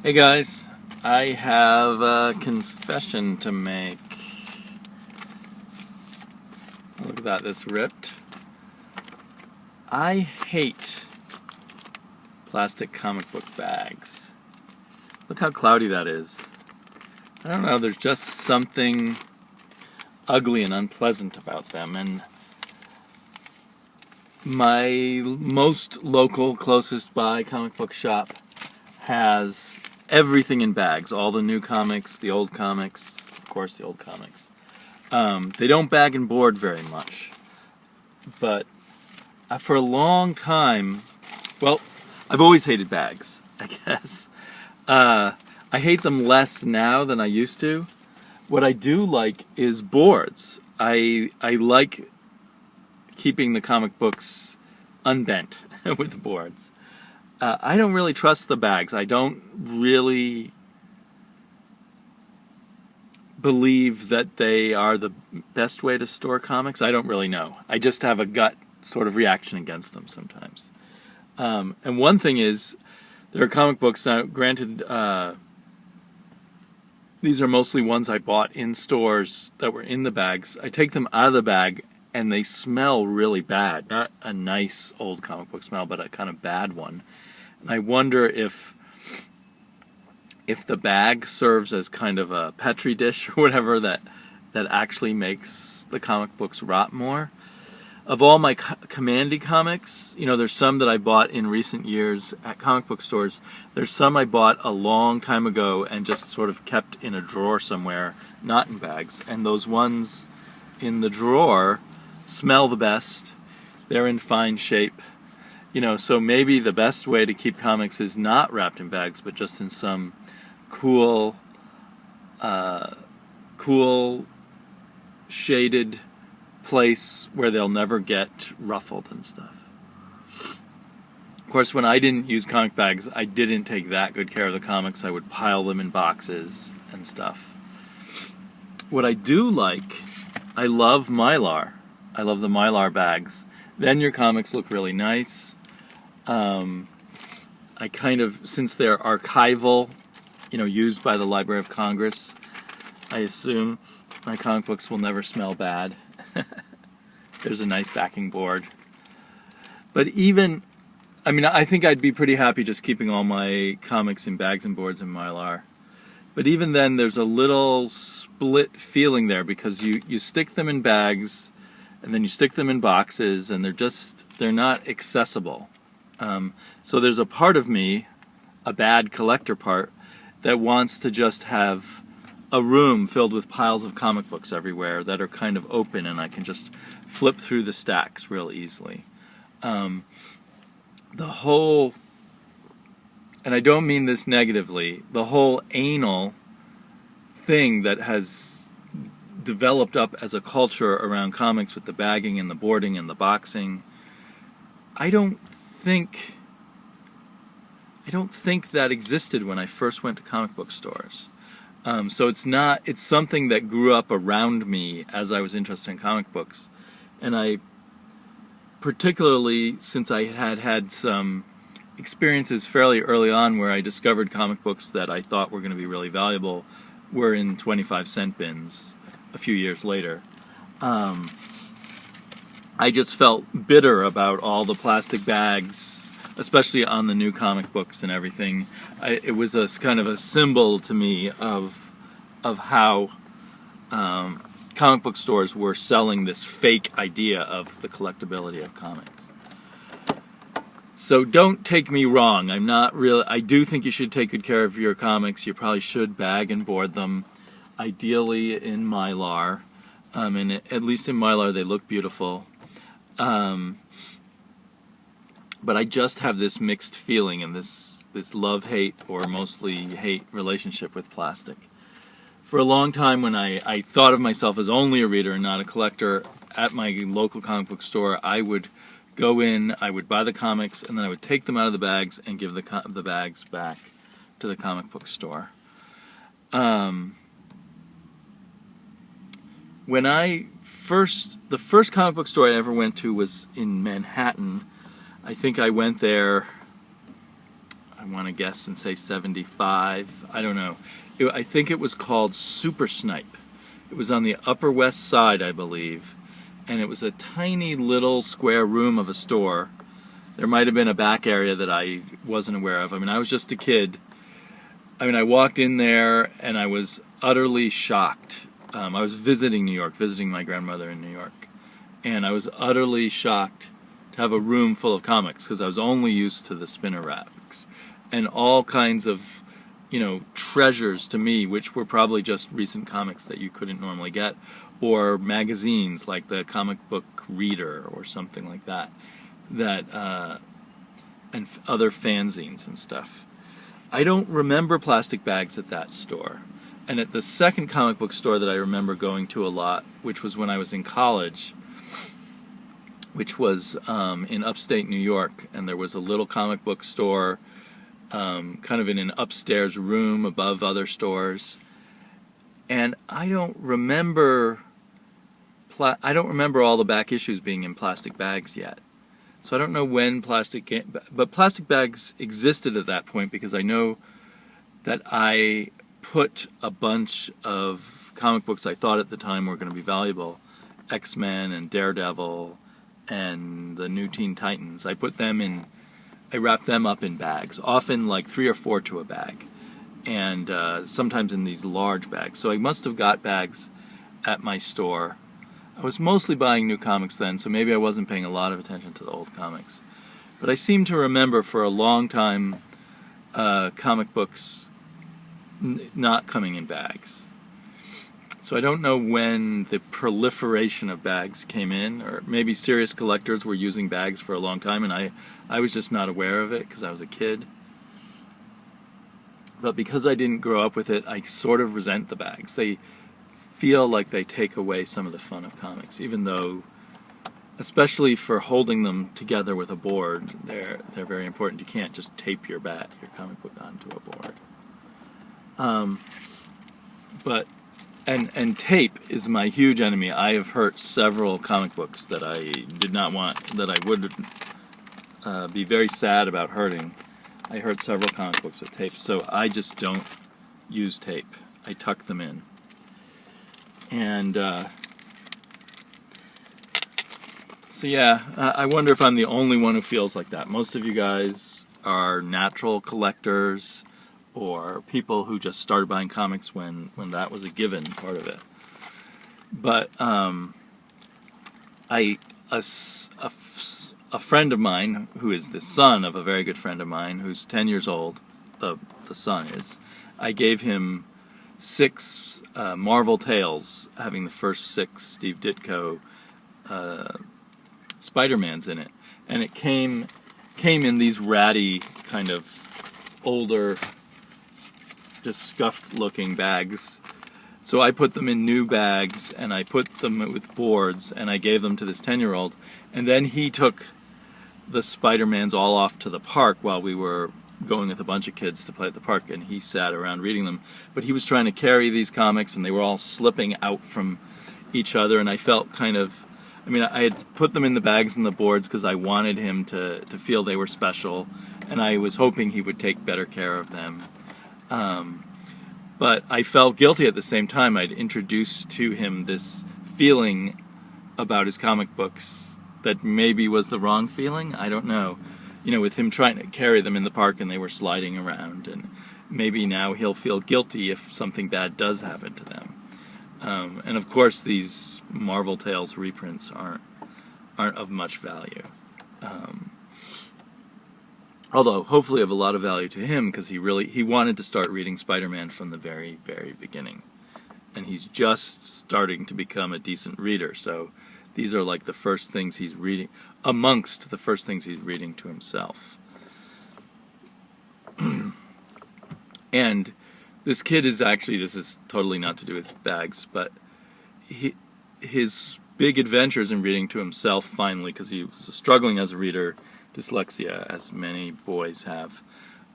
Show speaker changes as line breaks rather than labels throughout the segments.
Hey guys, I have a confession to make. Look at that, this ripped. I hate plastic comic book bags. Look how cloudy that is. I don't know, there's just something ugly and unpleasant about them, and my most local, closest by comic book shop has everything in bags. All the new comics, the old comics, of course the old comics. They don't bag and board very much. But for a long time, well, I've always hated bags, I guess. I hate them less now than I used to. What I do like is boards. I like keeping the comic books unbent with the boards. I don't really trust the bags. I don't really believe that they are the best way to store comics. I don't really know. I just have a gut sort of reaction against them sometimes. And one thing is, there are comic books now, granted, these are mostly ones I bought in stores that were in the bags. I take them out of the bag and they smell really bad. Not a nice old comic book smell, but a kind of bad one. And I wonder if the bag serves as kind of a petri dish or whatever that actually makes the comic books rot more. Of all my Commandy comics, there's some that I bought in recent years at comic book stores. There's some I bought a long time ago and just sort of kept in a drawer somewhere, not in bags. And those ones in the drawer smell the best. They're in fine shape. So maybe the best way to keep comics is not wrapped in bags, but just in some cool shaded place where they'll never get ruffled and stuff. Of course, when I didn't use comic bags, I didn't take that good care of the comics. I would pile them in boxes and stuff. What I do like, I love Mylar. I love the Mylar bags. Then your comics look really nice. I kind of, since they're archival, used by the Library of Congress, I assume my comic books will never smell bad. There's a nice backing board. But I think I'd be pretty happy just keeping all my comics in bags and boards in Mylar. But even then, there's a little split feeling there because you stick them in bags and then you stick them in boxes and they're not accessible. So there's a part of me, a bad collector part, that wants to just have a room filled with piles of comic books everywhere that are kind of open and I can just flip through the stacks real easily. And I don't mean this negatively, the whole anal thing that has developed up as a culture around comics with the bagging and the boarding and the boxing, I don't think that existed when I first went to comic book stores. So it's something that grew up around me as I was interested in comic books. And I, particularly since I had some experiences fairly early on where I discovered comic books that I thought were going to be really valuable, were in 25-cent bins a few years later. I just felt bitter about all the plastic bags, especially on the new comic books and everything. It was a kind of a symbol to me of how comic book stores were selling this fake idea of the collectability of comics. So don't take me wrong. I do think you should take good care of your comics. You probably should bag and board them, ideally in Mylar. And at least in Mylar they look beautiful. But I just have this mixed feeling and this love-hate or mostly hate relationship with plastic. For a long time when I thought of myself as only a reader and not a collector, at my local comic book store, I would go in, I would buy the comics, and then I would take them out of the bags and give the bags back to the comic book store. When the first comic book store I ever went to was in Manhattan. I think I went there, want to guess and say 75. I don't know. I think it was called Super Snipe. It was on the Upper West Side, I believe, and it was a tiny little square room of a store. There might have been a back area that I wasn't aware of. I mean, I was just a kid. I mean, I walked in there and I was utterly shocked. I was visiting New York, visiting my grandmother in New York, and I was utterly shocked to have a room full of comics because I was only used to the spinner racks and all kinds of, treasures to me, which were probably just recent comics that you couldn't normally get, or magazines like the Comic Book Reader or something like that, and other fanzines and stuff. I don't remember plastic bags at that store. And at the second comic book store that I remember going to a lot, which was when I was in college, which was in upstate New York, and there was a little comic book store kind of in an upstairs room above other stores. And I don't remember all the back issues being in plastic bags yet. So I don't know when but plastic bags existed at that point because I know that I put a bunch of comic books I thought at the time were going to be valuable, X-Men and Daredevil and the New Teen Titans. I wrapped them up in bags, often like 3 or 4 to a bag, and sometimes in these large bags. So I must have got bags at my store. I was mostly buying new comics then, so maybe I wasn't paying a lot of attention to the old comics. But I seem to remember for a long time comic books not coming in bags. So I don't know when the proliferation of bags came in, or maybe serious collectors were using bags for a long time and I was just not aware of it because I was a kid. But because I didn't grow up with it, I sort of resent the bags. They feel like they take away some of the fun of comics, even though, especially for holding them together with a board, they're very important. You can't just tape your comic book onto a board. And tape is my huge enemy. I have hurt several comic books that I did not want, that I would be very sad about hurting. I hurt several comic books with tape, so I just don't use tape. I tuck them in. And so yeah, I wonder if I'm the only one who feels like that. Most of you guys are natural collectors, or people who just started buying comics when that was a given part of it. But a friend of mine, who is the son of a very good friend of mine, who's 10 years old, the son is, I gave him 6 Marvel Tales, having the first 6 Steve Ditko Spider-Mans in it. And it came in these ratty, kind of older, just scuffed-looking bags. So I put them in new bags, and I put them with boards, and I gave them to this 10-year-old. And then he took the Spider-Mans all off to the park while we were going with a bunch of kids to play at the park, and he sat around reading them. But he was trying to carry these comics, and they were all slipping out from each other, and I felt kind of... I had put them in the bags and the boards because I wanted him to feel they were special, and I was hoping he would take better care of them. But I felt guilty at the same time. I'd introduced to him this feeling about his comic books that maybe was the wrong feeling. I don't know. With him trying to carry them in the park and they were sliding around, and maybe now he'll feel guilty if something bad does happen to them. And of course, these Marvel Tales reprints aren't of much value. Although, hopefully of a lot of value to him, because he wanted to start reading Spider-Man from the very, very beginning. And he's just starting to become a decent reader, so these are like the first things he's reading, amongst the first things he's reading to himself. And this kid is actually, this is totally not to do with bags, but his big adventures in reading to himself, finally, because he was struggling as a reader, dyslexia, as many boys have,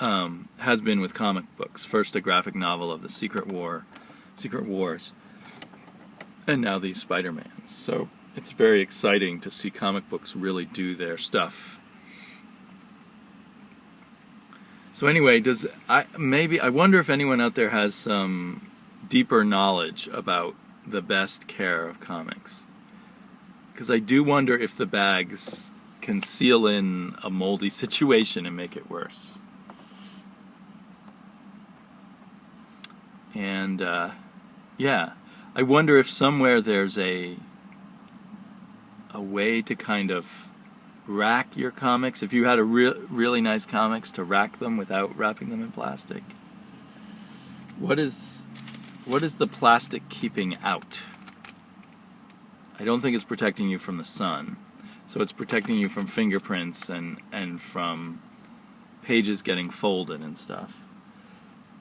has been with comic books. First a graphic novel of the Secret Wars, and now these Spider-Mans. So it's very exciting to see comic books really do their stuff. So anyway, I wonder if anyone out there has some deeper knowledge about the best care of comics. Because I do wonder if the bags can seal in a moldy situation and make it worse. And yeah, I wonder if somewhere there's a way to kind of rack your comics. If you had really nice comics, to rack them without wrapping them in plastic. What is the plastic keeping out? I don't think it's protecting you from the sun. So it's protecting you from fingerprints and from pages getting folded and stuff.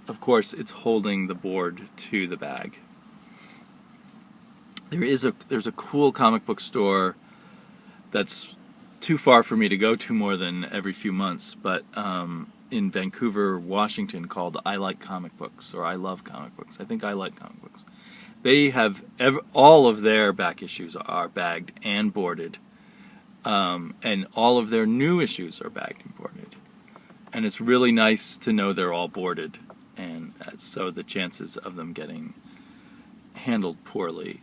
Of course, it's holding the board to the bag. There's a cool comic book store that's too far for me to go to more than every few months, but in Vancouver, Washington, called I Like Comic Books, or I Love Comic Books. I think I Like Comic Books. They have all of their back issues are bagged and boarded, and all of their new issues are bagged and boarded. And it's really nice to know they're all boarded, and so the chances of them getting handled poorly,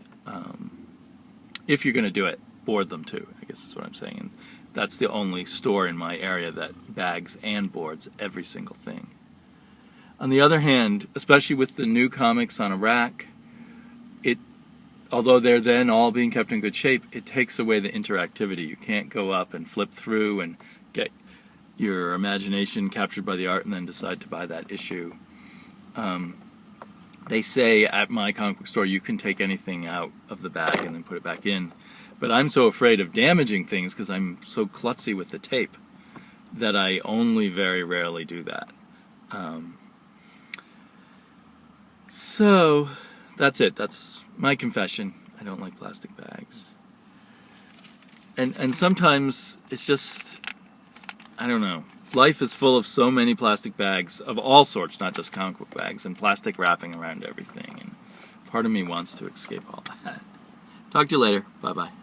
if you're going to do it, board them too, I guess is what I'm saying. And that's the only store in my area that bags and boards every single thing. On the other hand, especially with the new comics on a rack, although they're then all being kept in good shape, it takes away the interactivity. You can't go up and flip through and get your imagination captured by the art and then decide to buy that issue. They say at my comic book store you can take anything out of the bag and then put it back in. But I'm so afraid of damaging things because I'm so klutzy with the tape that I only very rarely do that. So that's it. That's my confession. I don't like plastic bags. And sometimes it's just, I don't know. Life is full of so many plastic bags of all sorts, not just comic book bags, and plastic wrapping around everything. And part of me wants to escape all that. Talk to you later. Bye-bye.